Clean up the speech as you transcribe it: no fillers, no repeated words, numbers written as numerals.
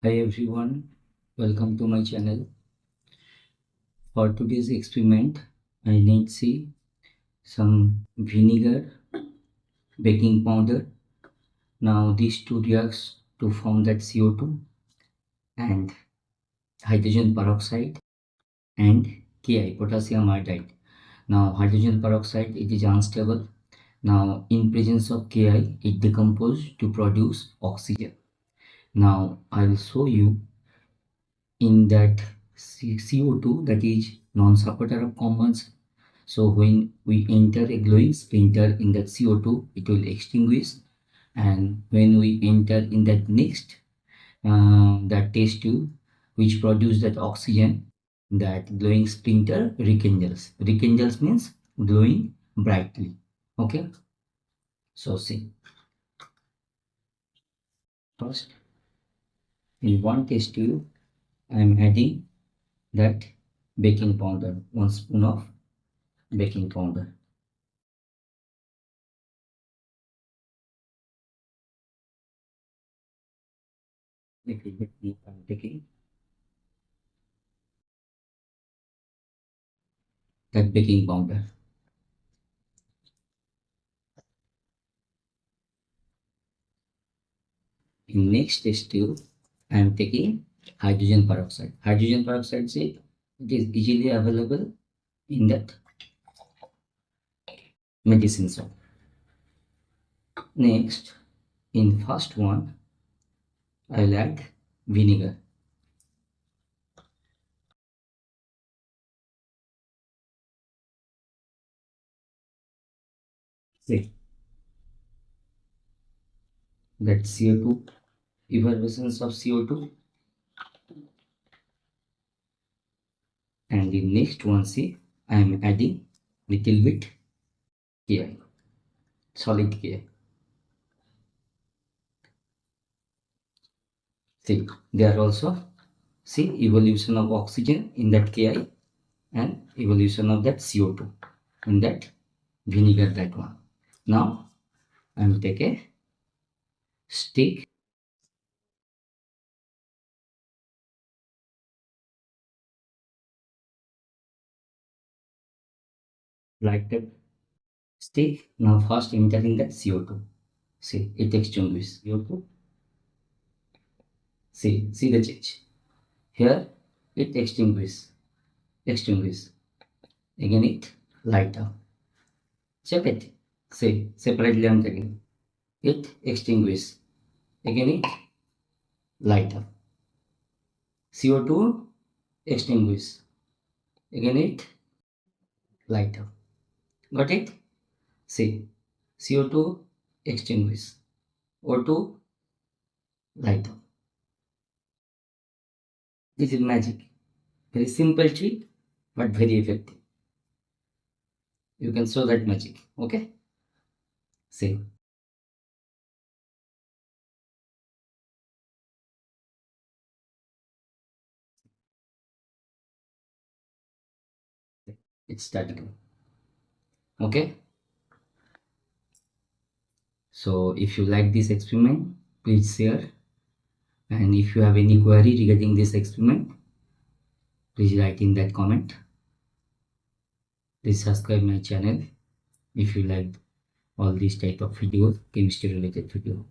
Hi everyone, welcome to my channel. For today's experiment, I need see some vinegar, baking powder. Now these two reacts to form that CO2 and hydrogen peroxide and Ki, potassium iodide. Now hydrogen peroxide, it is unstable. Now in presence of Ki, it decomposes to produce oxygen. Now I will show you in that CO2, that is non-supporter of combustion. So when we enter a glowing splinter in that CO2, it will extinguish, and when we enter in that next that test tube which produce that oxygen, that glowing splinter rekindles. Rekindles means glowing brightly. Okay, so see, first in one test tube I am adding that baking powder, 1 spoon of baking powder. Little bit deep I'm taking that baking powder. In next test tube, I am taking hydrogen peroxide. Hydrogen peroxide, say, it is easily available in that medicine shop. Next, in first one, I will add vinegar. See, that CO2, effervescence of CO2, and in next one, see, I am adding little bit Ki, solid Ki. See, there also, see, evolution of oxygen in that Ki and evolution of that CO2 in that vinegar, that one. Now I will take a stick, lighted stick. Now first entering that CO2. See, it extinguishes CO2. See the change. Here it extinguishes. Again it light up. Check it. See, separately I'm taking. It extinguishes. Again it light up. CO2 extinguish. Again it light up. Got it? See, CO2 extinguish. O2 light up. This is magic. Very simple trick, but very effective. You can show that magic. Okay? See. It's starting. Okay? So if you like this experiment, please share. And if you have any query regarding this experiment, please write in that comment. Please subscribe my channel if you like all these type of videos, chemistry related video.